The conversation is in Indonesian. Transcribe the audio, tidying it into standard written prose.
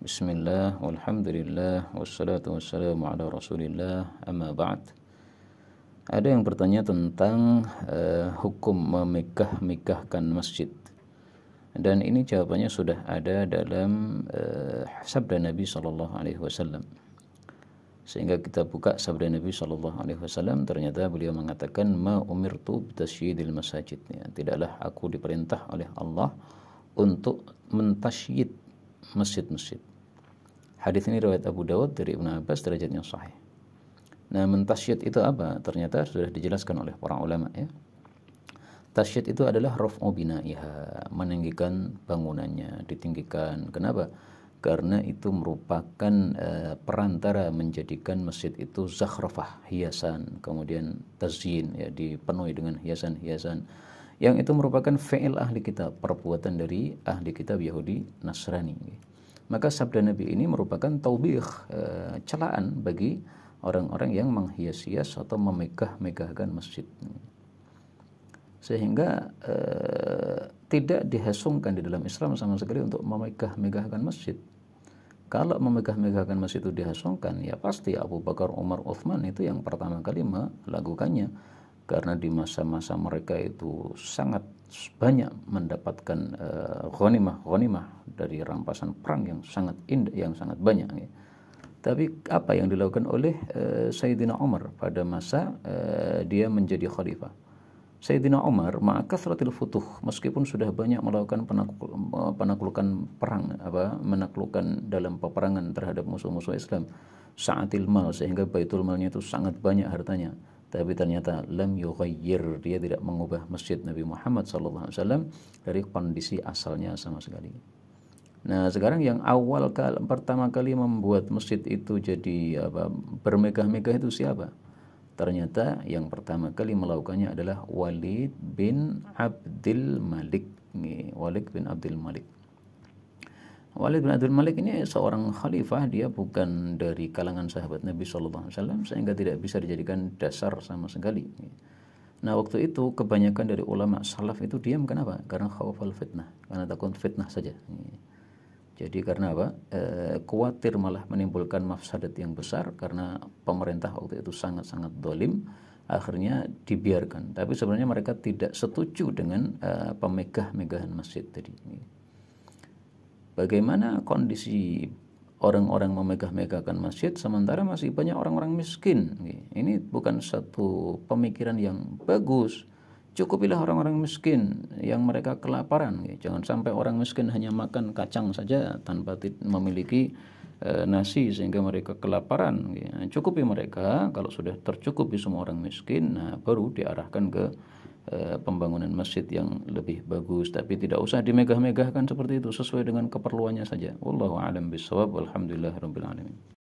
Bismillah, walhamdulillah, wassalatu wassalamu ala rasulillah, amma ba'd. Ada yang bertanya tentang hukum memegah-megahkan masjid. Dan ini jawabannya sudah ada dalam sabda Nabi SAW. Sehingga kita buka sabda Nabi SAW, ternyata beliau mengatakan, ma umirtu bitasyidil masajid. Ya, tidaklah aku diperintah oleh Allah untuk mentasyid masjid-masjid. Hadis ini riwayat Abu Dawud dari Ibnu Abbas, derajatnya sahih. Nah, mentasyid itu apa? Ternyata sudah dijelaskan oleh para ulama ya. Tasyid itu adalah raf'u bina'iha, meninggikan bangunannya, ditinggikan. Kenapa? Karena itu merupakan perantara menjadikan masjid itu zakhrafah, hiasan, kemudian tazyin, ya, dipenuhi dengan hiasan-hiasan. Yang itu merupakan fi'il ahli kitab, perbuatan dari ahli kitab Yahudi Nasrani. Maka sabda Nabi ini merupakan taubih, celaan bagi orang-orang yang menghias-hias atau memegah-megahkan masjid. Sehingga tidak dihasungkan di dalam Islam sama sekali untuk memegah-megahkan masjid. Kalau memegah-megahkan masjid itu dihasungkan, ya pasti Abu Bakar, Umar, Uthman itu yang pertama kali melakukannya. Karena di masa-masa mereka itu sangat banyak mendapatkan ghanimah dari rampasan perang yang sangat indah, yang sangat banyak. Ya. Tapi apa yang dilakukan oleh Sayyidina Umar pada masa dia menjadi khalifah? Sayyidina Umar ma'akasratil futuh, meskipun sudah banyak melakukan penaklukan perang, menaklukkan dalam peperangan terhadap musuh-musuh Islam, sa'atil mal, sehingga baitul malnya itu sangat banyak hartanya. Tapi ternyata lam yughayyir, dia tidak mengubah masjid Nabi Muhammad SAW dari kondisi asalnya sama sekali. Nah, sekarang yang pertama kali membuat masjid itu jadi bermegah-megah itu siapa? Ternyata yang pertama kali melakukannya adalah Walid bin Abdul Malik. Walid bin Abdul Malik. Walid bin Abdul Malik ini seorang khalifah, dia bukan dari kalangan sahabat Nabi SAW, sehingga tidak bisa dijadikan dasar sama sekali. Nah, waktu itu kebanyakan dari ulama salaf itu diam. Kenapa? Karena khawfal fitnah, karena takut fitnah saja. Jadi karena apa? Khawatir malah menimbulkan mafsadat yang besar, karena pemerintah waktu itu sangat-sangat dolim, akhirnya dibiarkan. Tapi sebenarnya mereka tidak setuju dengan pemegah-megahan masjid tadi. Bagaimana kondisi orang-orang memegah-megahkan masjid sementara masih banyak orang-orang miskin? Ini bukan satu pemikiran yang bagus. Cukupilah orang-orang miskin yang mereka kelaparan. Jangan sampai orang miskin hanya makan kacang saja tanpa memiliki nasi sehingga mereka kelaparan. Cukupi mereka, kalau sudah tercukupi semua orang miskin, nah baru diarahkan ke pembangunan masjid yang lebih bagus. Tapi tidak usah dimegah-megahkan seperti itu, sesuai dengan keperluannya saja. Wallahu a'lam bishawab, walhamdulillahirabbil alamin.